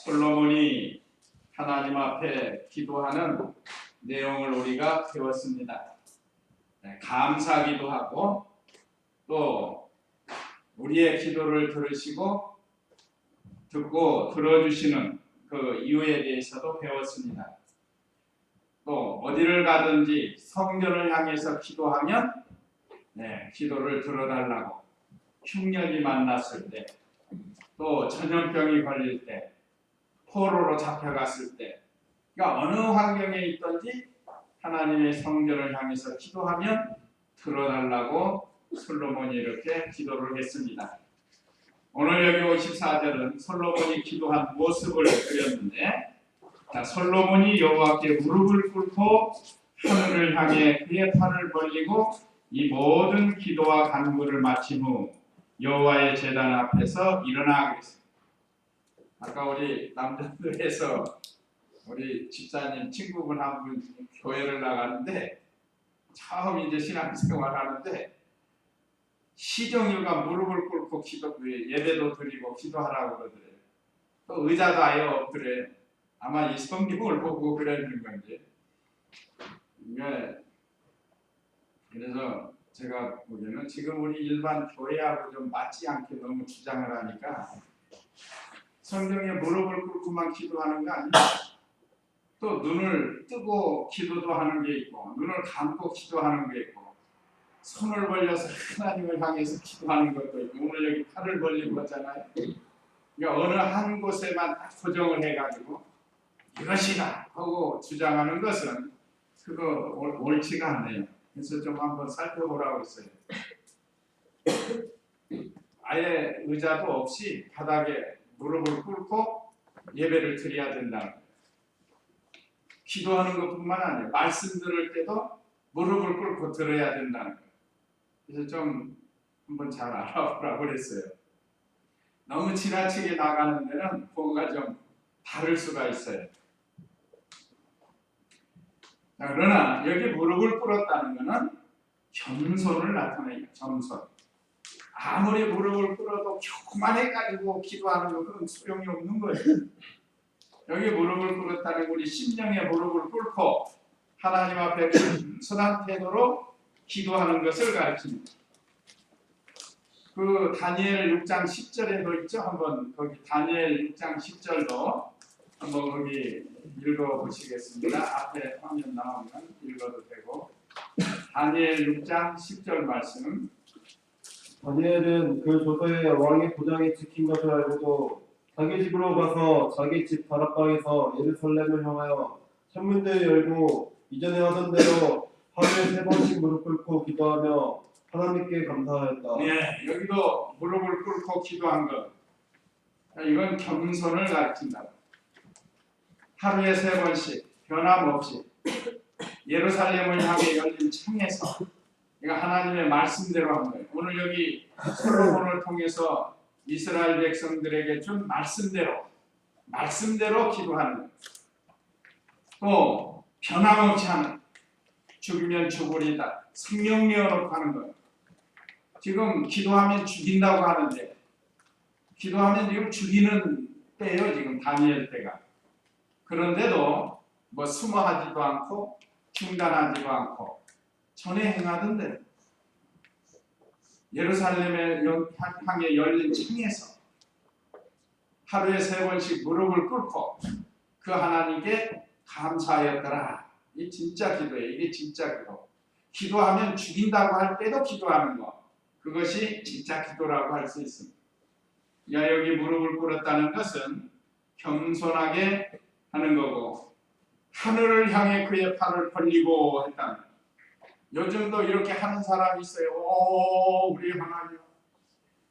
솔로몬이 하나님 앞에 기도하는 내용을 우리가 배웠습니다. 감사기도 하고 또 우리의 기도를 들으시고 듣고 들어주시는 그 이유에 대해서도 배웠습니다. 또 어디를 가든지 성전을 향해서 기도하면 기도를 들어달라고, 흉년이 만났을 때, 또 전염병이 걸릴 때, 포로로 잡혀갔을 때, 그러니까 어느 환경에 있든지 하나님의 성전을 향해서 기도하면 들어달라고 솔로몬이 이렇게 기도를 했습니다. 오늘 여기 54절은 솔로몬이 기도한 모습을 그렸는데, 솔로몬이 여호와께 무릎을 꿇고 하늘을 향해 그의 팔을 벌리고 이 모든 기도와 간구를 마친 후 여호와의 제단 앞에서 일어나 그랬습니다. 아까 우리 남자들에서 우리 집사님 친구분 한 분 교회를 나가는데 처음 이제 신앙생활 하는데 시종일관 무릎을 꿇고 예배도 드리고 기도하라고 그러더래요. 또 의자도 아예 없더래. 아마 이 성경을 보고 그러는 건지. 그래서 제가 보기에는 지금 우리 일반 교회하고 좀 맞지 않게 너무 주장을 하니까 성경에 무릎을 꿇고만 기도하는 거 아니에요. 또 눈을 뜨고 기도도 하는 게 있고 눈을 감고 기도하는 게 있고 손을 벌려서 하나님을 향해서 기도하는 것도 있고 오늘 여기 팔을 벌리고 하잖아요. 그러니까 어느 한 곳에만 딱 고정을 해가지고 이것이다 하고 주장하는 것은 그거 옳지가 않네요. 그래서 좀 한번 살펴보라고 했어요. 아예 의자도 없이 바닥에 무릎을 꿇고 예배를 드려야 된다는 거예요. 기도하는 것뿐만 아니라 말씀 들을 때도 무릎을 꿇고 들어야 된다는 거예요. 그래서 좀 한번 잘 알아보라고 그랬어요. 너무 지나치게 나가는 데는 뭔가 좀 다를 수가 있어요. 그러나 여기 무릎을 꿇었다는 것은 겸손을 나타내요. 겸손. 아무리 무릎을 꿇어도 교만해가지고 기도하는 것은 소용이 없는 거예요. 여기 무릎을 꿇었다는 우리 심령의 무릎을 꿇고 하나님 앞에 겸손한 태도로 기도하는 것을 가르칩니다. 그 다니엘 6장 10절에도 있죠. 한번 거기 다니엘 6장 10절도 한번 거기 읽어보시겠습니다. 앞에 화면 나오면 읽어도 되고 다니엘 6장 10절 말씀. 다니엘은 그 조서에 왕의 보장이 지킨 것을 알고도 자기 집으로 가서 자기 집 다락방에서 예루살렘을 향하여 창문들을 열고 이전에 하던 대로 하루에 3번씩 무릎 꿇고 기도하며 하나님께 감사하였다. 네, 여기도 무릎을 꿇고 기도한 것. 이건 겸손을 가르친다. 하루에 3번씩 변함없이 예루살렘을 향해 열린 창에서 이거 하나님의 말씀대로 한 거예요. 오늘 여기 솔로몬을 통해서 이스라엘 백성들에게 준 말씀대로 기도하는 거예요. 또 변함없이 하는 죽이면 죽으리다 생명 내어놓고 하는 거예요. 지금 기도하면 죽인다고 하는데 기도하면 지금 죽이는 때예요. 지금 다니엘 때가. 그런데도 뭐 숨어하지도 않고 중단하지도 않고 전에 행하던데 예루살렘에 향해 열린 창에서 하루에 3번씩 무릎을 꿇고 그 하나님께 감사하였더라. 이게 진짜 기도예요. 이게 진짜 기도. 기도하면 죽인다고 할 때도 기도하는 거. 그것이 진짜 기도라고 할 수 있습니다. 여기 무릎을 꿇었다는 것은 겸손하게 하는 거고 하늘을 향해 그의 팔을 벌리고 했다는 거예요. 요즘도 이렇게 하는 사람이 있어요. 오, 우리 하나님.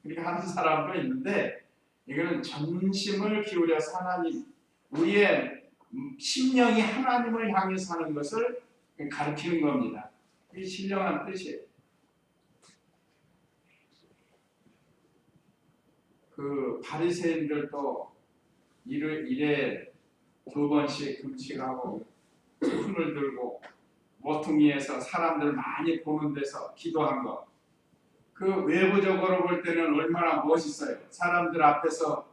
이렇게 하는 사람도 있는데 이거는 전심을 기울여서 하나님, 우리의 심령이 하나님을 향해서 하는 것을 가르치는 겁니다. 이게 신령한 뜻이에요. 그 바리새인들도 일에 2번씩 금식하고 손을 들고 모퉁이에서 사람들 많이 보는 데서 기도한 것. 그 외부적으로 볼 때는 얼마나 멋있어요. 사람들 앞에서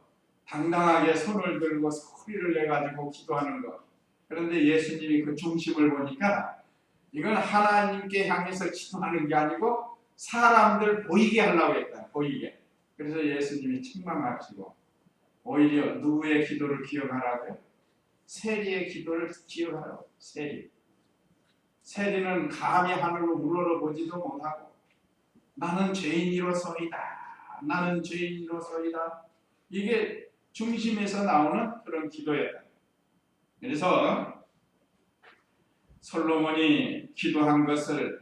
당당하게 손을 들고 소리를 내가지고 기도하는 것. 그런데 예수님이 그 중심을 보니까 이건 하나님께 향해서 기도하는 게 아니고 사람들 보이게 하려고 했다. 보이게. 그래서 예수님이 책망하시고 오히려 누구의 기도를 기억하라고요? 세리의 기도를 기억하라고. 세리. 세리는 감히 하늘로 우러러보지도 못하고 나는 죄인이로소이다. 나는 죄인이로소이다. 이게 중심에서 나오는 그런 기도였다. 그래서 솔로몬이 기도한 것을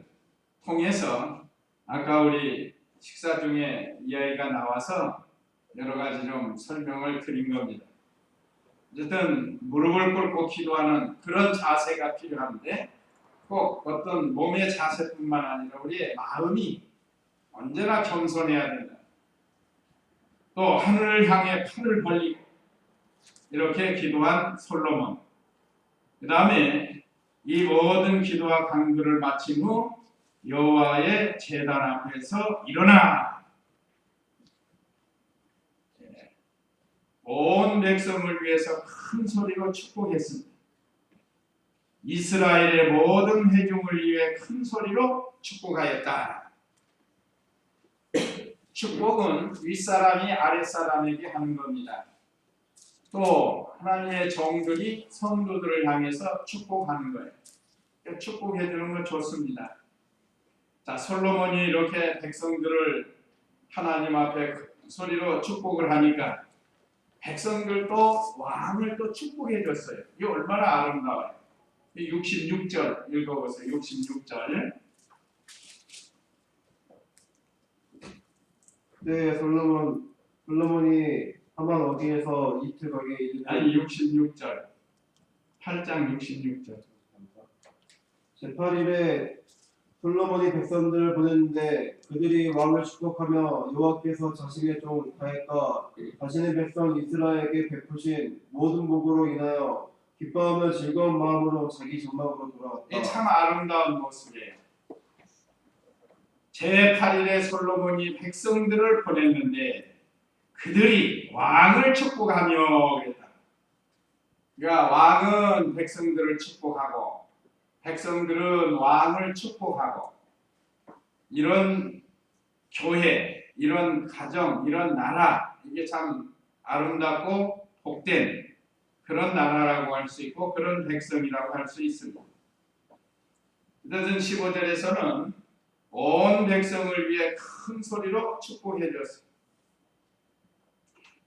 통해서 아까 우리 식사 중에 이야기가 나와서 여러 가지 좀 설명을 드린 겁니다. 어쨌든 무릎을 꿇고 기도하는 그런 자세가 필요한데 꼭 어떤 몸의 자세뿐만 아니라 우리의 마음이 언제나 겸손해야 된다. 또 하늘을 향해 팔을 벌리고 이렇게 기도한 솔로몬. 그 다음에 이 모든 기도와 강구를 마친 후 여호와의 제단 앞에서 일어나 온 백성을 위해서 큰 소리로 축복했습니다. 이스라엘의 모든 회중을 위해 큰 소리로 축복하였다. 축복은 윗사람이 아랫사람에게 하는 겁니다. 또 하나님의 종들이 성도들을 향해서 축복하는 거예요. 축복해 주는 거 좋습니다. 자, 솔로몬이 이렇게 백성들을 하나님 앞에 소리로 축복을 하니까 백성들도 왕을 또 축복해 줬어요. 이게 얼마나 아름다워요. 66절 읽어보세요. 66절. 그때 솔로몬이 하만 어귀에서 이틀 가게 이르되 아니 66절. 8장 66절. 제8일에 솔로몬이 백성들을 보냈는데 그들이 왕을 축복하며 여호와께서 자신의 종 다윗과 자신의 백성 이스라엘에게 베푸신 모든 복으로 인하여 기뻐하며 즐거운 마음으로 자기 전막으로 돌아갔다. 이게 참 아름다운 모습이에요. 제8일에 솔로몬이 백성들을 보냈는데 그들이 왕을 축복하며 그랬다. 그러니까 왕은 백성들을 축복하고 백성들은 왕을 축복하고 이런 교회, 이런 가정, 이런 나라 이게 참 아름답고 복된 그런 나라라고 할 수 있고 그런 백성이라고 할 수 있습니다. 그래서 15절에서는 온 백성을 위해 큰 소리로 축복해 줬습니다.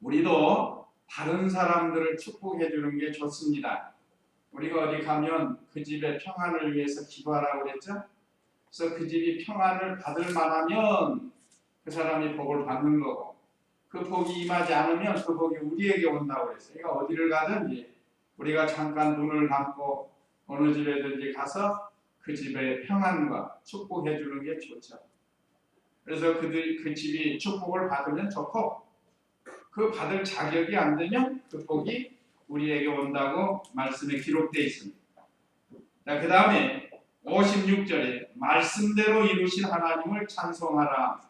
우리도 다른 사람들을 축복해 주는 게 좋습니다. 우리가 어디 가면 그 집의 평안을 위해서 기도하라고 그랬죠? 그래서 그 집이 평안을 받을 만하면 그 사람이 복을 받는 거고 그 복이 임하지 않으면 그 복이 우리에게 온다고 그랬어요. 그러니까 어디를 가든지 우리가 잠깐 눈을 감고 어느 집에든지 가서 그 집의 평안과 축복해 주는 게 좋죠. 그래서 그 집이 축복을 받으면 좋고 그 받을 자격이 안 되면 그 복이 우리에게 온다고 말씀에 기록되어 있습니다. 자, 그 다음에 56절에 말씀대로 이루신 하나님을 찬송하라.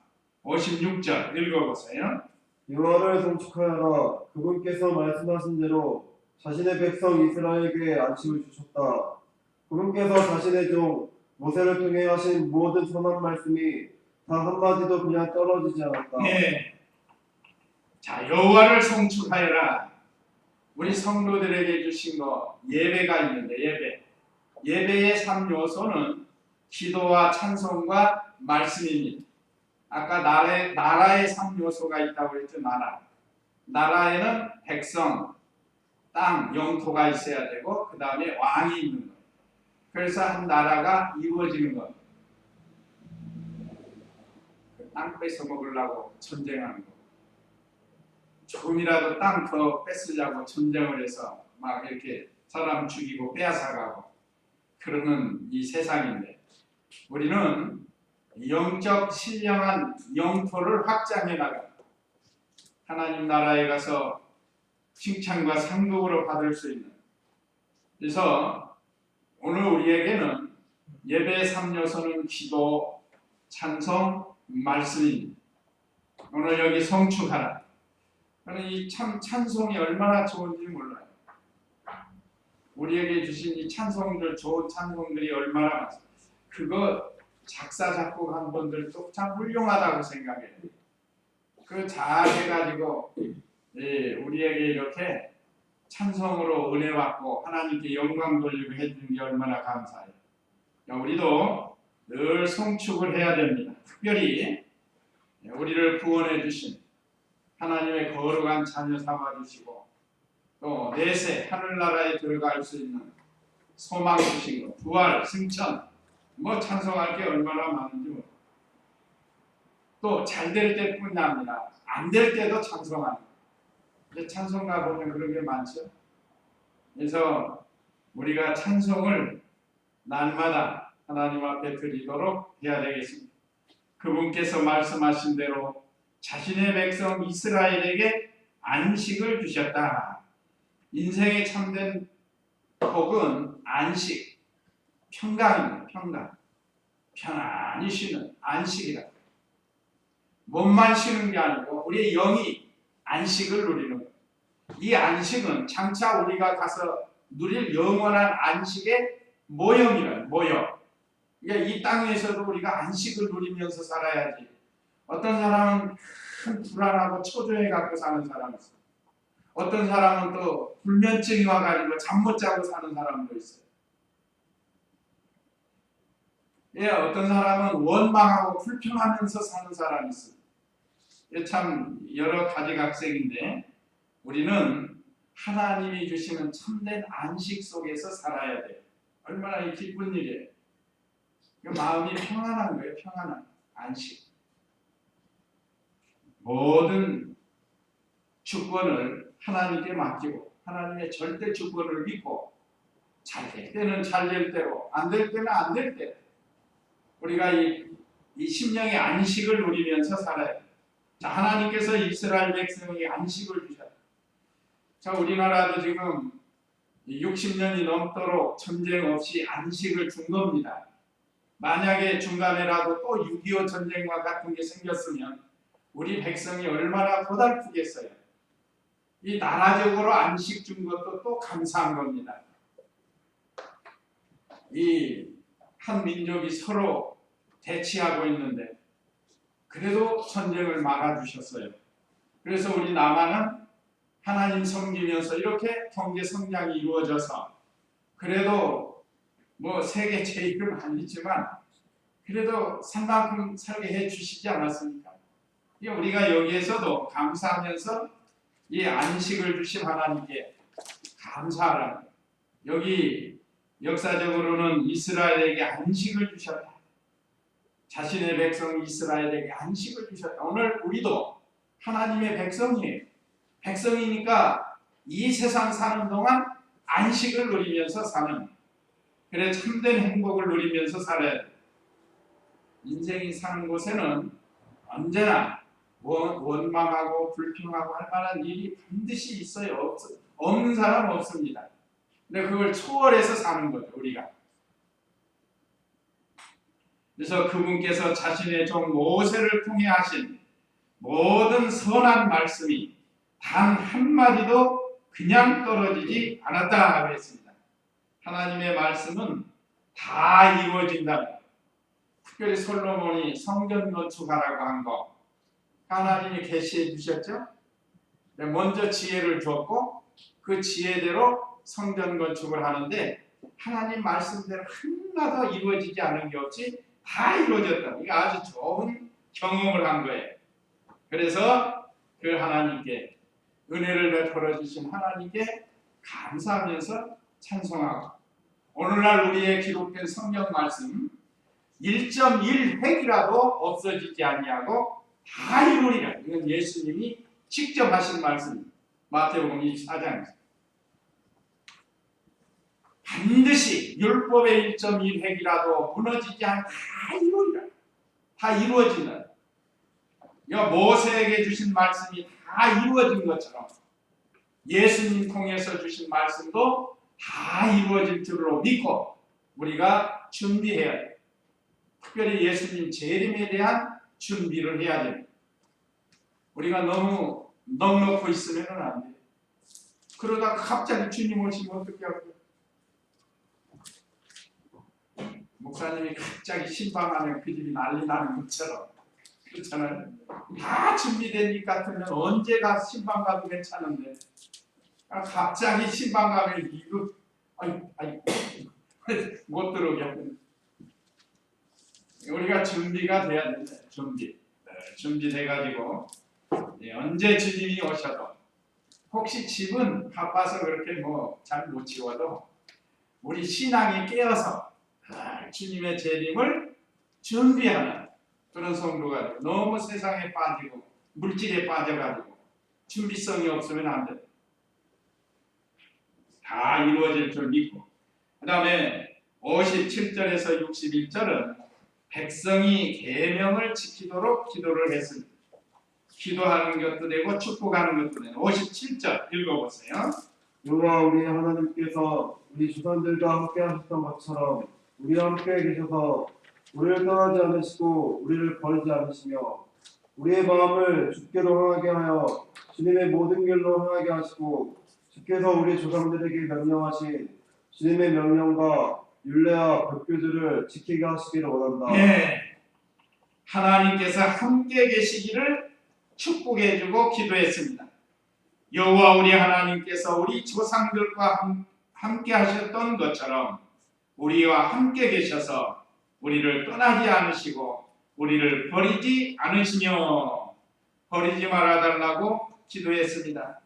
56절 읽어보세요. 여호와를 송축하여라. 그분께서 말씀하신 대로 자신의 백성 이스라엘에게 안식을 주셨다. 그분께서 자신의 종 모세를 통해 하신 모든 선한 말씀이 단 한마디도 그냥 떨어지지 않았다. 네. 자, 여호와를 송축하여라. 우리 성도들에게 주신 거 예배가 있는데 예배의 3요소는 기도와 찬송과 말씀입니다. 아까 나라의 3요소가 있다고 했죠. 나라에는 백성, 땅, 영토가 있어야 되고 그 다음에 왕이 있는 거예요. 그래서 한 나라가 이루어지는 거예요. 땅 뺏어 먹으려고 전쟁하는 거. 조금이라도 땅 더 뺏으려고 전쟁을 해서 막 이렇게 사람 죽이고 빼앗아가고 그러는 이 세상인데 우리는 영적 신령한 영토를 확장해 나가 하나님 나라에 가서 칭찬과 상급으로 받을 수 있는. 그래서 오늘 우리에게는 예배의 3요소는 기도, 찬송, 말씀입니다. 오늘 여기 송축하라. 저는 이 참 찬송이 얼마나 좋은지 몰라요. 우리에게 주신 이 찬송들, 좋은 찬송들이 얼마나 많습니다. 그거 작사 작곡한 분들도 참 훌륭하다고 생각해요. 그 잘 해가지고 우리에게 이렇게 찬송으로 은혜 받고 하나님께 영광 돌리고 해주는 게 얼마나 감사해요. 우리도 늘 송축을 해야 됩니다. 특별히 우리를 구원해 주신 하나님의 거룩한 자녀 삼아 주시고 또 내세 하늘나라에 들어갈 수 있는 소망 주신 것, 부활, 승천, 뭐 찬송할 게 얼마나 많은지 모릅니다. 또 잘 될 때뿐이 아니라 안 될 때도 찬송하는 거예요. 찬송가 보면 그런 게 많죠. 그래서 우리가 찬송을 날마다 하나님 앞에 드리도록 해야 되겠습니다. 그분께서 말씀하신 대로 자신의 백성 이스라엘에게 안식을 주셨다. 인생의 참된 복은 안식, 평강입니다. 평강. 편안히 쉬는 안식이다. 몸만 쉬는 게 아니고 우리의 영이 안식을 누리는 거예요. 이 안식은 장차 우리가 가서 누릴 영원한 안식의 모형이라는 모형. 그러니까 이 땅에서도 우리가 안식을 누리면서 살아야지. 어떤 사람은 큰 불안하고 초조해 갖고 사는 사람이 있어요. 어떤 사람은 또 불면증이 와가지고 잠 못 자고 사는 사람도 있어요. 어떤 사람은 원망하고 불평하면서 사는 사람이 있어요. 참 여러 가지 각색인데 우리는 하나님이 주시는 참된 안식 속에서 살아야 돼요. 얼마나 기쁜 일이에요. 마음이 평안한 거예요. 평안한 안식. 모든 주권을 하나님께 맡기고 하나님의 절대 주권을 믿고 잘 될 때는 잘 될 대로 안 될 때는 안 될 대로 우리가 이 심령의 안식을 누리면서 살아야 돼요. 자, 하나님께서 이스라엘 백성에게 안식을 주셨다. 자, 우리나라도 지금 60년이 넘도록 전쟁 없이 안식을 준 겁니다. 만약에 중간에라도 또 6.25 전쟁과 같은 게 생겼으면 우리 백성이 얼마나 고달프겠어요. 이 나라적으로 안식 준 것도 또 감사한 겁니다. 이 한 민족이 서로 대치하고 있는데 그래도 전쟁을 막아주셨어요. 그래서 우리 남한은 하나님 섬기면서 이렇게 경제 성장이 이루어져서 그래도 뭐 세계 제일은 아니지만 그래도 산만큼 살게 해주시지 않았습니까? 우리가 여기에서도 감사하면서 이 안식을 주신 하나님께 감사하라는 거예요. 여기 역사적으로는 이스라엘에게 안식을 주셨다. 자신의 백성 이스라엘에게 안식을 주셨다. 오늘 우리도 하나님의 백성이에요. 백성이니까 이 세상 사는 동안 안식을 누리면서 사는 그래 참된 행복을 누리면서 살아야 돼요. 인생이 사는 곳에는 언제나 원망하고 불평하고 할 만한 일이 반드시 있어요. 없는 사람 없습니다. 근데 그걸 초월해서 사는 거죠, 우리가. 그래서 그분께서 자신의 종 모세를 통해 하신 모든 선한 말씀이 단 한마디도 그냥 떨어지지 않았다 그랬습니다. 하나님의 말씀은 다 이루어진다. 특별히 솔로몬이 성전 건축하라고 한 거 하나님이 계시해 주셨죠. 먼저 지혜를 줬고 그 지혜대로 성전 건축을 하는데 하나님 말씀대로 하나도 이루어지지 않은 게 없이 다 이루어졌다. 이거 아주 좋은 경험을 한 거예요. 그래서 그 하나님께 은혜를 베풀어 주신 하나님께 감사하면서 찬송하고 오늘날 우리의 기록된 성경 말씀 1.1획이라도 없어지지 아니하고 다 이루리라. 이건 예수님이 직접 하신 말씀입니다. 마태복음 24장입니다. 반드시 율법의 1.1획이라도 무너지지 않고 다 이루리라. 다 이루어진다. 모세에게 주신 말씀이 다 이루어진 것처럼 예수님 통해서 주신 말씀도 다 이루어질 줄로 믿고 우리가 준비해야 돼요. 특별히 예수님 재림에 대한 준비를 해야 됩니다. 우리가 너무 넉넉고 있으면 안 돼. 그러다가 갑자기 주님 오시면 어떻게 하고? 목사님이 갑자기 신방하면 그 집이 난리 나는 것처럼 그렇잖아요. 다 준비된 일 같으면 언제 가 신방 가도 괜찮은데 갑자기 신방 가면 이거 아이 못 들어오게 하는. 우리가 준비가 돼야 된다. 준비돼가지고 언제 주님이 오셔도 혹시 집은 바빠서 그렇게 뭐 잘 못 치워도 우리 신앙이 깨어서 주님의 재림을 준비하는 그런 성도가 너무 세상에 빠지고 물질에 빠져가지고 준비성이 없으면 안 돼. 다 이루어질 줄 믿고. 그 다음에 57절에서 61절은 백성이 계명을 지키도록 기도를 했습니다. 기도하는 것도 되고 축복하는 것도 되고. 57절 읽어보세요. 여호와 우리 하나님께서 우리 조상들과 함께 하셨던 것처럼 우리와 함께 계셔서 우리를 떠나지 않으시고 우리를 버리지 않으시며 우리의 마음을 주께로 향하게 하여 주님의 모든 길로 향하게 하시고 주께서 우리 조상들에게 명령하신 주님의 명령과 율례와 법규들을 지키게 하시기를 원한다. 네, 하나님께서 함께 계시기를 축복해주고 기도했습니다. 여호와 우리 하나님께서 우리 조상들과 함께 하셨던 것처럼 우리와 함께 계셔서 우리를 떠나지 않으시고 우리를 버리지 않으시며 버리지 말아달라고 기도했습니다.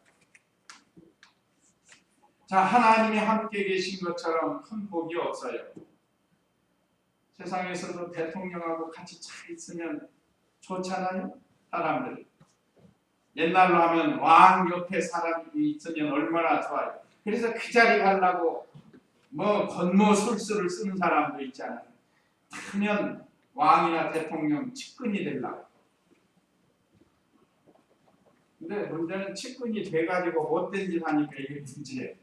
자, 하나님이 함께 계신 것처럼 큰 복이 없어요. 세상에서도 대통령하고 같이 잘 있으면 좋잖아요. 사람들. 옛날로 하면 왕 옆에 사람이 있으면 얼마나 좋아요. 그래서 그 자리 가려고 뭐 권모술수를 쓰는 사람도 있잖아요. 하면 왕이나 대통령 측근이 되려고. 근데 문제는 측근이 돼가지고 못된 짓 하니까 이게 문제예요.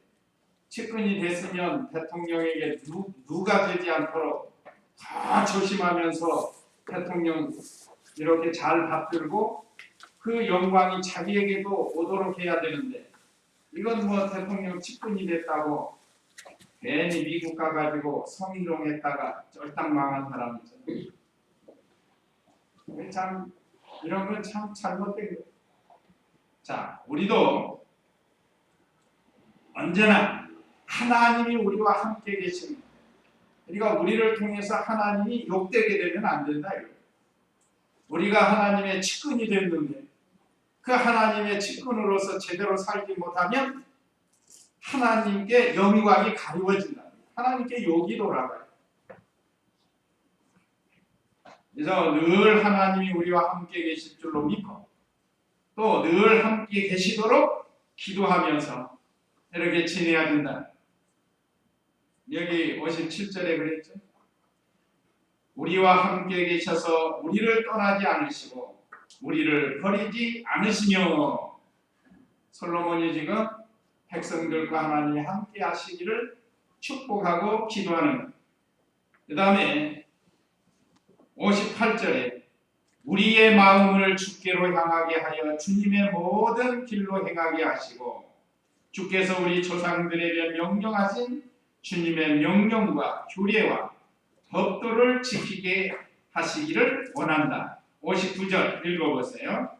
측근이 됐으면 대통령에게 누가 되지 않도록 다 조심하면서 대통령 이렇게 잘 받들고 그 영광이 자기에게도 오도록 해야 되는데 이건 뭐 대통령 측근이 됐다고 괜히 미국 가가지고 성희롱했다가 쫄딱 망한 사람이잖아요. 참 이런 건 참 잘못된 거예요. 자, 우리도 언제나 하나님이 우리와 함께 계십니다. 그러니까 우리를 통해서 하나님이 욕되게 되면 안 된다. 우리가 하나님의 측근이 됐는데 그 하나님의 측근으로서 제대로 살지 못하면 하나님께 영광이 가리워진다. 하나님께 욕이 돌아가요. 그래서 늘 하나님이 우리와 함께 계실 줄로 믿고 또 늘 함께 계시도록 기도하면서 이렇게 지내야 된다. 여기 57절에 그랬죠. 우리와 함께 계셔서 우리를 떠나지 않으시고 우리를 버리지 않으시며 솔로몬이 지금 백성들과 하나님이 함께 하시기를 축복하고 기도하는. 그 다음에 58절에 우리의 마음을 주께로 향하게 하여 주님의 모든 길로 행하게 하시고 주께서 우리 조상들에게 명령하신 주님의 명령과 규례와 법도를 지키게 하시기를 원한다. 59절 읽어보세요.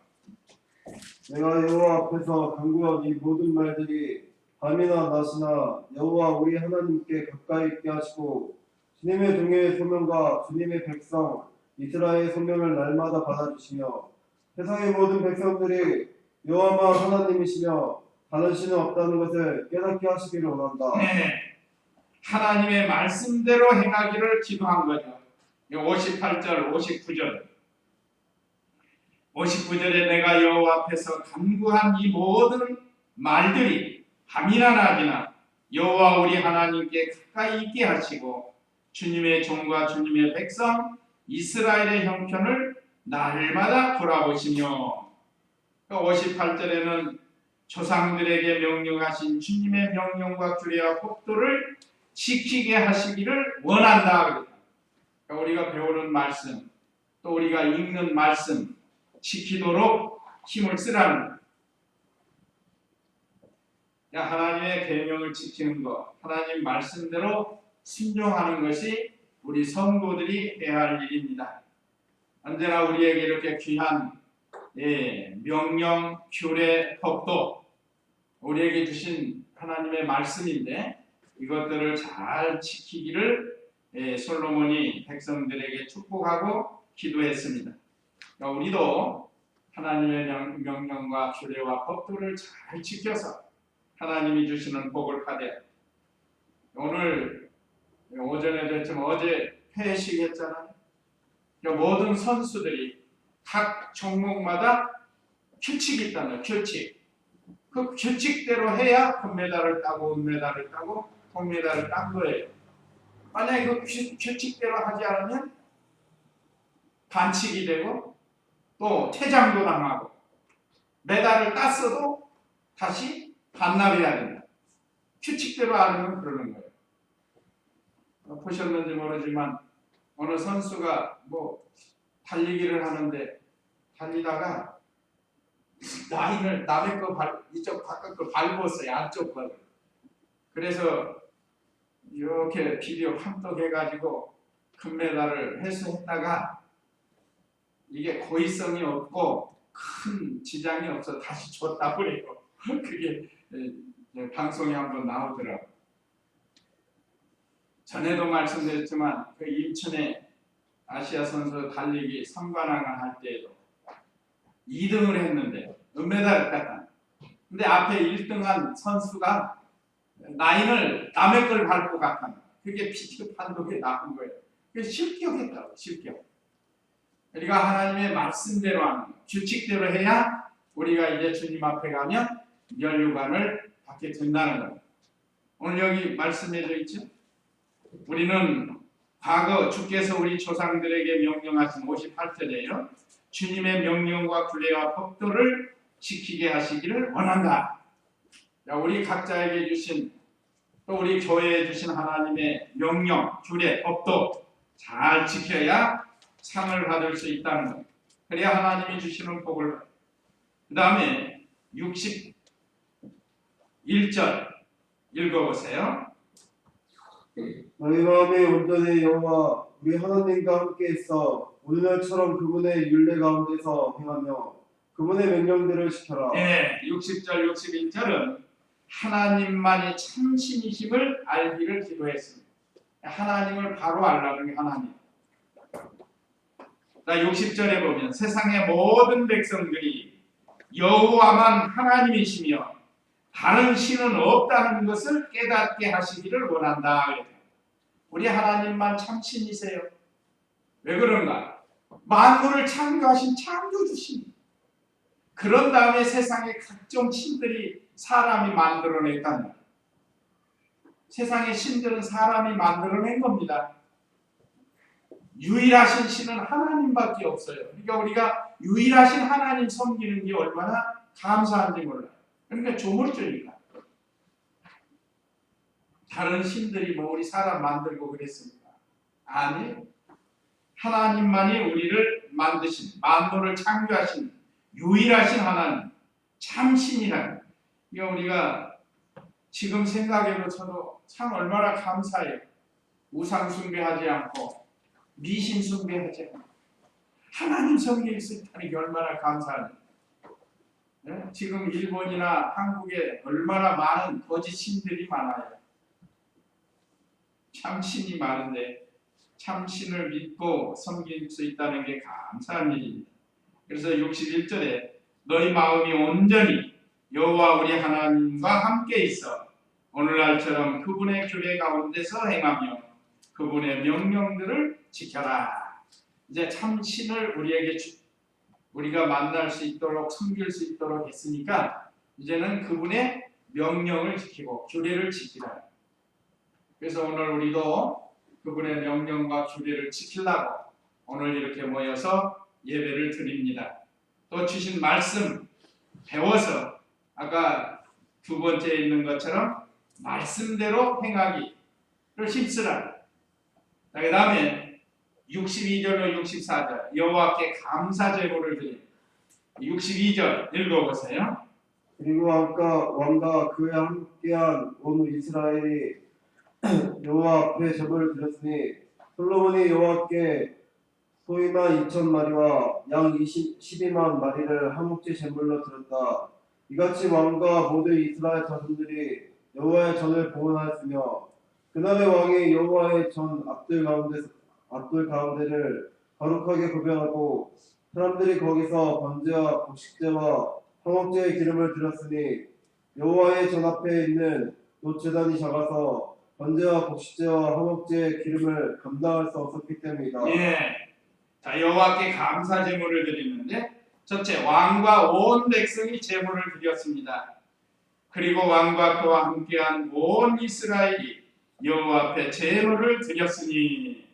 내가 여호와 앞에서 간구한 이 모든 말들이 밤이나 낮이나 여호와 우리 하나님께 가까이 있게 하시고 주님의 종의 소명과 주님의 백성 이스라엘의 소명을 날마다 받아주시며 세상의 모든 백성들이 여호와만 하나님이시며 다른 신은 없다는 것을 깨닫게 하시기를 원한다. 네, 하나님의 말씀대로 행하기를 기도한 거죠. 58절, 59절. 59절에 내가 여호와 앞에서 간구한 이 모든 말들이 밤이나 낮이나 여호와 우리 하나님께 가까이 있게 하시고 주님의 종과 주님의 백성 이스라엘의 형편을 날마다 돌아보시며 58절에는 조상들에게 명령하신 주님의 명령과 규례와 법도를 지키게 하시기를 원한다. 그러니까 우리가 배우는 말씀 또 우리가 읽는 말씀 지키도록 힘을 쓰라는. 하나님의 계명을 지키는 것, 하나님 말씀대로 순종하는 것이 우리 성도들이 해야 할 일입니다. 언제나 우리에게 이렇게 귀한 명령, 규례, 법도 우리에게 주신 하나님의 말씀인데 이것들을 잘 지키기를 솔로몬이 백성들에게 축복하고 기도했습니다. 그러니까 우리도 하나님의 명령과 규례와 법도를 잘 지켜서 하나님이 주시는 복을 받아야 돼요. 오늘 오전에도 했지만 어제 회식 했잖아요. 그러니까 모든 선수들이 각 종목마다 규칙이 있다는 규칙. 그 규칙대로 해야 금메달을 따고 은메달을 따고 동메달을 딴 거예요. 만약에 그 규칙대로 하지 않으면 반칙이 되고 또 퇴장도 당하고 메달을 땄어도 다시 반납해야 된다. 규칙대로 안 하면 그러는 거예요. 보셨는지 모르지만 어느 선수가 달리기를 하는데 달리다가 라인을 남의 거 이쪽 바깥 거 밟았어요. 안쪽 거. 그래서 이렇게 비디오 판독해가지고 금메달을 회수했다가 이게 고의성이 없고 큰 지장이 없어 다시 줬다 그래요. 그게 방송에 한번 나오더라고요. 전에도 말씀드렸지만 그 인천의 아시아 선수 달리기 3관왕을 할 때에도 2등을 했는데 은메달을 땄다. 근데 앞에 1등한 선수가 라인을 남의 걸 밟고 갔다. 그게 비디오 판독에 나온 거예요. 그게 실격했다고, 실격. 우리가 하나님의 말씀대로 하는 거, 규칙대로 해야 우리가 이제 주님 앞에 가면 면류관을 받게 된다는 거예요. 오늘 여기 말씀해져 있죠? 우리는 과거 주께서 우리 조상들에게 명령하신 58절에요. 주님의 명령과 규례와 법도를 지키게 하시기를 원한다. 우리 각자에게 주신 또 우리 교회에 주신 하나님의 명령, 규례, 법도 잘 지켜야 상을 받을 수 있다는 것. 그래야 하나님이 주시는 복을 받아요. 그 다음에 61절 읽어보세요. 너희 마음에 온전히 여호와 우리 하나님과 함께 있어 오늘날처럼 그분의 율례 가운데서 행하며 그분의 명령들을 지켜라. 네, 60절, 61절은 하나님만이 참신이심을 알기를 기도했습니다. 하나님을 바로 알라는 게 하나님. 60절에 보면 세상의 모든 백성들이 여호와만 하나님이시며 다른 신은 없다는 것을 깨닫게 하시기를 원한다. 우리 하나님만 참신이세요. 왜 그런가? 만물을 창조하신 창조주신. 그런 다음에 세상의 각종 신들이 사람이 만들어냈다는 거예요. 세상의 신들은 사람이 만들어낸 겁니다. 유일하신 신은 하나님밖에 없어요. 그러니까 우리가 유일하신 하나님 섬기는 게 얼마나 감사한지 몰라요. 그러니까 조물주니까. 다른 신들이 우리 사람 만들고 그랬습니까? 아니, 하나님만이 우리를 만드신, 만물을 창조하신 유일하신 하나님, 참신이라는. 이거 우리가 지금 생각해도 저도 참 얼마나 감사해요. 우상 숭배하지 않고 미신 숭배하지 않고 하나님 섬길 수 있다는 게 얼마나 감사한지. 네? 지금 일본이나 한국에 얼마나 많은 거짓 신들이 많아요. 참신이 많은데 참신을 믿고 섬길 수 있다는 게 감사한 일입니다. 그래서 61절에 너희 마음이 온전히 여호와 우리 하나님과 함께 있어 오늘날처럼 그분의 규례 가운데서 행하며 그분의 명령들을 지켜라. 이제 참신을 우리가 만날 수 있도록 섬길 수 있도록 했으니까 이제는 그분의 명령을 지키고 규례를 지키라. 그래서 오늘 우리도 그분의 명령과 규례를 지키려고 오늘 이렇게 모여서 예배를 드립니다. 또 주신 말씀 배워서 아까 두 번째에 있는 것처럼 말씀대로 행하기를 힘쓰라. 그 다음에 62절로 64절 여호와께 감사 제물을 드립니다. 62절 읽어보세요. 그리고 왕과 그에 함께한 온 이스라엘이 여호와 앞에 제물을 드렸으니 솔로몬이 여호와께 소이만 2천 마리와 양 12만 마리를 한목제 제물로 드렸다. 이같이 왕과 모든 이스라엘 자손들이 여호와의 전을 봉헌하였으며 그날의 왕이 여호와의 전 앞들 가운데를 거룩하게 구별하고 사람들이 거기서 번제와 곡식제와 화목제의 기름을 드렸으니 여호와의 전 앞에 있는 놋제단이 작아서 번제와 곡식제와 화목제의 기름을 감당할 수 없었기 때문이다. 예. 자, 여호와께 감사 제물을 드리는데 첫째, 왕과 온 백성이 제물을 드렸습니다. 그리고 왕과 그와 함께한 온 이스라엘이 여호와 앞에 제물을 드렸으니,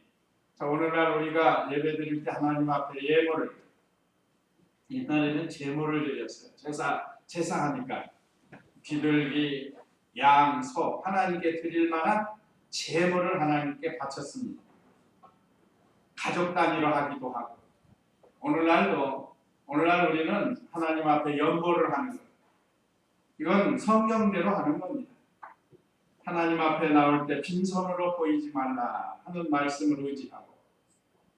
자, 오늘날 우리가 예배드릴 때 하나님 앞에 예물을, 옛날에는 제물을 드렸어요. 제사하니까 비둘기, 양, 소, 하나님께 드릴 만한 제물을 하나님께 바쳤습니다. 가족 단위로 하기도 하고, 오늘날 우리는 하나님 앞에 연보를 하는 거예요. 이건 성경대로 하는 겁니다. 하나님 앞에 나올 때 빈손으로 보이지 말라 하는 말씀을 의지하고,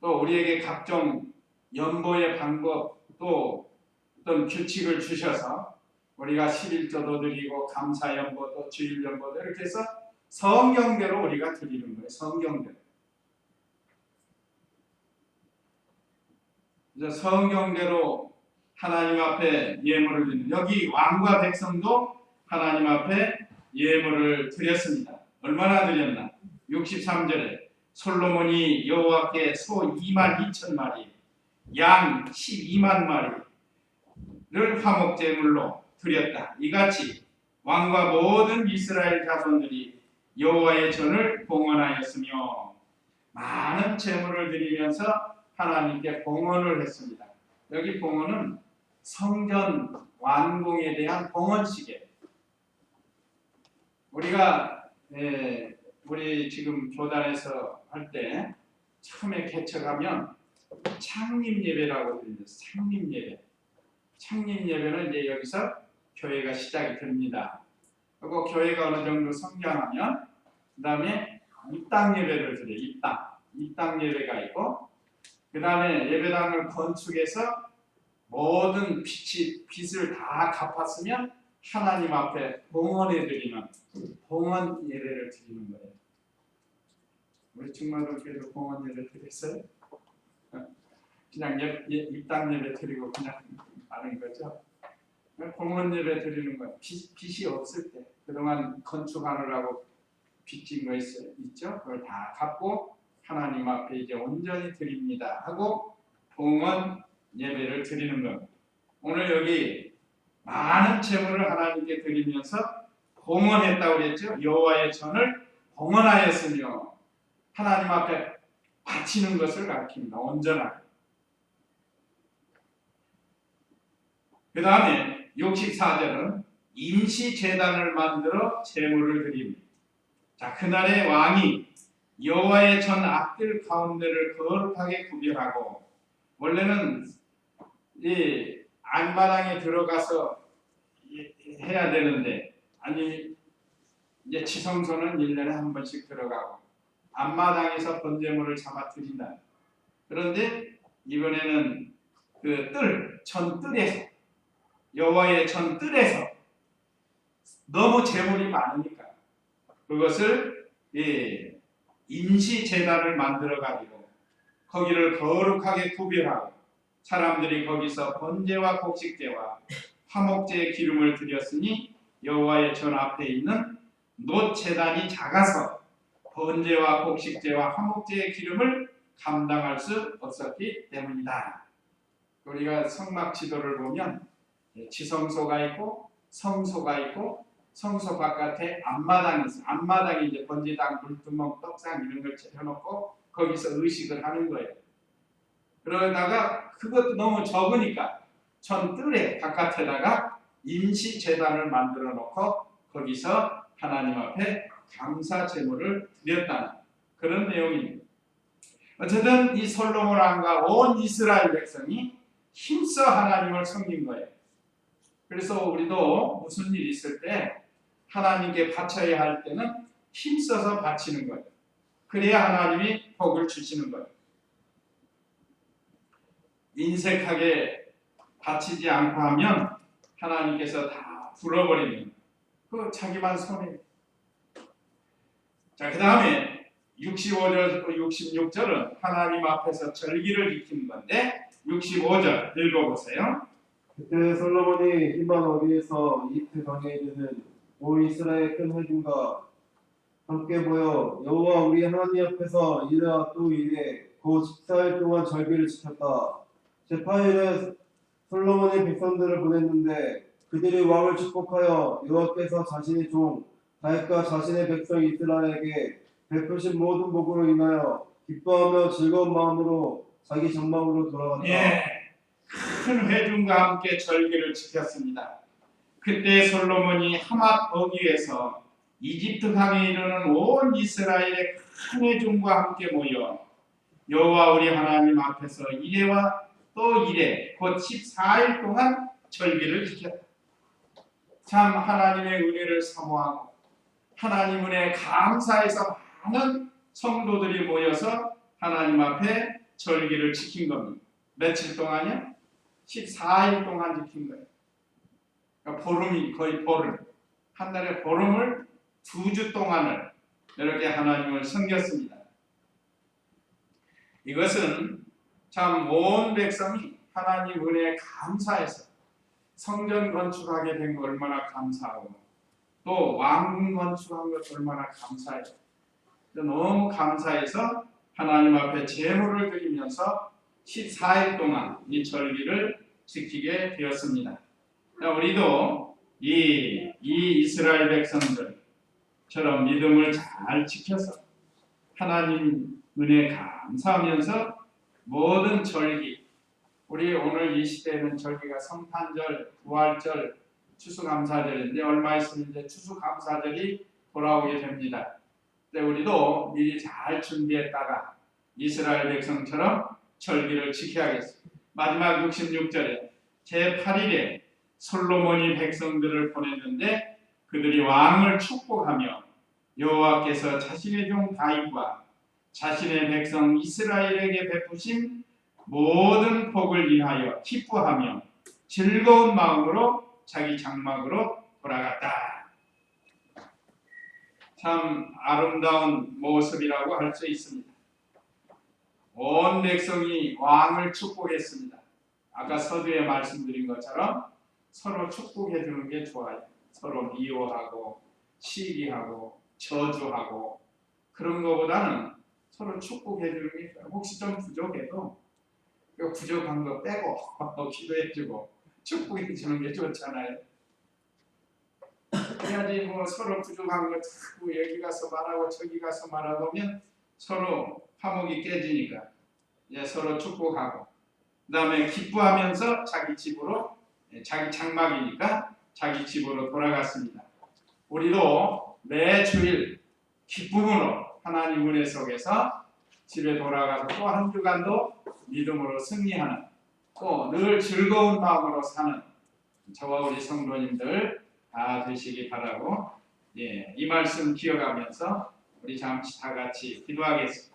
또 우리에게 각종 연보의 방법, 또 어떤 규칙을 주셔서 우리가 11조도 드리고 감사연보도 주일연보도 이렇게 해서 성경대로 우리가 드리는 거예요. 성경대로. 이제 성경대로 하나님 앞에 예물을 드리는, 여기 왕과 백성도 하나님 앞에 예물을 드렸습니다. 얼마나 드렸나? 63절에 솔로몬이 여호와께 소 2만 2천 마리, 양 12만 마리를 화목제물로 드렸다. 이같이 왕과 모든 이스라엘 자손들이 여호와의 전을 봉헌하였으며 많은 제물을 드리면서 하나님께 봉헌을 했습니다. 여기 봉헌은 성전 완공에 대한 봉헌식이에요. 우리가 우리 지금 교단에서 할 때 처음에 개척하면 창립 예배라고 드립니다. 창립 예배. 창립 예배는 이제 여기서 교회가 시작이 됩니다. 그리고 교회가 어느 정도 성장하면 그 다음에 입당 예배를 드려요. 입당 예배가 있고, 그 다음에 예배당을 건축해서 모든 빚을 다 갚았으면 하나님 앞에 봉헌해 드리는 봉헌 예배를 드리는 거예요. 우리 중마교회도 봉헌 예배 드렸어요? 그냥 입당 예배 드리고 그냥 하는 거죠. 봉헌 예배 드리는 거예요. 빚이 없을 때, 그동안 건축하느라고 빚진 거 있죠? 그걸 다 갚고 하나님 앞에 이제 온전히 드립니다 하고 봉헌 예배를 드리는 겁니다. 오늘 여기 많은 제물을 하나님께 드리면서 봉헌했다고 그랬죠. 여호와의 전을 봉헌하였으며 하나님 앞에 바치는 것을 가르칩니다. 온전하게. 그 다음에 64절은 임시 제단을 만들어 제물을 드립니다. 자, 그날의 왕이 여호와의 전 앞들 가운데를 거룩하게 구별하고, 원래는 이 안마당에 들어가서 해야 되는데, 아니 이제 지성소는 1년에 한 번씩 들어가고 안마당에서 번제물을 잡아 드린다. 그런데 이번에는 그 전뜰에서, 여호와의 전뜰에서 너무 제물이 많으니까 그것을 임시 제단을 만들어 가지고 거기를 거룩하게 구별하고 사람들이 거기서 번제와 곡식제와 화목제의 기름을 드렸으니 여호와의 전 앞에 있는 놋 제단이 작아서 번제와 곡식제와 화목제의 기름을 감당할 수 없었기 때문이다. 우리가 성막 지도를 보면 지성소가 있고 성소가 있고, 성소 바깥에 안마당이 있어요. 안마당이 이제 번제당, 물두멍, 떡상 이런 걸 해놓고 거기서 의식을 하는 거예요. 그러다가 그것도 너무 적으니까 전뜰에 바깥에다가 임시 제단을 만들어 놓고 거기서 하나님 앞에 감사 제물을 드렸다는 그런 내용입니다. 어쨌든 이 솔로몬 왕과 온 이스라엘 백성이 힘써 하나님을 섬긴 거예요. 그래서 우리도 무슨 일 있을 때 하나님께 바쳐야 할 때는 힘써서 바치는 거예요. 그래야 하나님이 복을 주시는 거예요. 인색하게 바치지 않고 하면 하나님께서 다 불어버리는 그 자기만 손해. 자, 그 다음에 65절, 66절은 하나님 앞에서 절기를 지키는 건데 65절 읽어보세요. 그때 솔로몬이 희만 어디에서 이집트 강에 이르는 온 이스라엘 큰 회중과 함께 모여 여호와 우리 하나님 앞에서 이르라 또 이래 곧 14일 동안 절기를 지켰다. 제8일에 솔로몬이 백성들을 보냈는데 그들이 왕을 축복하여 여호와께서 자신의 종 다윗과 자신의 백성 이스라엘에게 베푸신 모든 복으로 인하여 기뻐하며 즐거운 마음으로 자기 장막으로 돌아갔다. 예, 큰 회중과 함께 절기를 지켰습니다. 그때 솔로몬이 하맛 어귀에서 이집트 강에 이르는 온 이스라엘의 큰 회중과 함께 모여 여호와 우리 하나님 앞에서 이래와 또 이래 곧 14일 동안 절기를 지켰다. 참 하나님의 은혜를 사모하고 하나님 은혜에 감사해서 많은 성도들이 모여서 하나님 앞에 절기를 지킨 겁니다. 며칠 동안이요? 14일 동안 지킨 거예요. 그러니까 보름이 거의 보름. 한 달에 보름을 2주 동안을 이렇게 하나님을 섬겼습니다. 이것은 참 온 백성이 하나님 은혜에 감사해서 성전 건축하게 된 거 얼마나 감사하고 또 왕궁 건축한 것 얼마나 감사해요. 너무 감사해서 하나님 앞에 제물을 드리면서 14일 동안 이 절기를 지키게 되었습니다. 우리도 이 이스라엘 백성들처럼 믿음을 잘 지켜서 하나님 은혜 감사하면서 모든 절기, 우리 오늘 이 시대에는 절기가 성탄절, 부활절, 추수감사절인데 얼마 있으면 이제 추수감사절이 돌아오게 됩니다. 우리도 미리 잘 준비했다가 이스라엘 백성처럼 절기를 지켜야겠습니다. 마지막 66절에 제8일에 솔로몬이 백성들을 보냈는데 그들이 왕을 축복하며 여호와께서 자신의 종 다윗과 자신의 백성 이스라엘에게 베푸신 모든 복을 인하여 기뻐하며 즐거운 마음으로 자기 장막으로 돌아갔다. 참 아름다운 모습이라고 할 수 있습니다. 온 백성이 왕을 축복했습니다. 아까 서두에 말씀드린 것처럼 서로 축복해 주는 게 좋아요. 서로 미워하고 시기하고 저주하고 그런 것보다는 서로 축복해 주는 게 좋아요. 혹시 좀 부족해도 그 부족한 거 빼고 기도해 주고 축복해 주는 게 좋잖아요. 그래야지 뭐 서로 부족한 거 자꾸 여기 가서 말하고 저기 가서 말하고 하면 서로 화목이 깨지니까 이제 서로 축복하고 그 다음에 기뻐하면서 자기 집으로 자기 장막이니까 자기 집으로 돌아갔습니다. 우리도 매 주일 기쁨으로 하나님 은혜 속에서 집에 돌아가서 또 한 주간도 믿음으로 승리하는 또 늘 즐거운 마음으로 사는 저와 우리 성도님들 다 되시기 바라고 이 말씀 기억하면서 우리 잠시 다 같이 기도하겠습니다.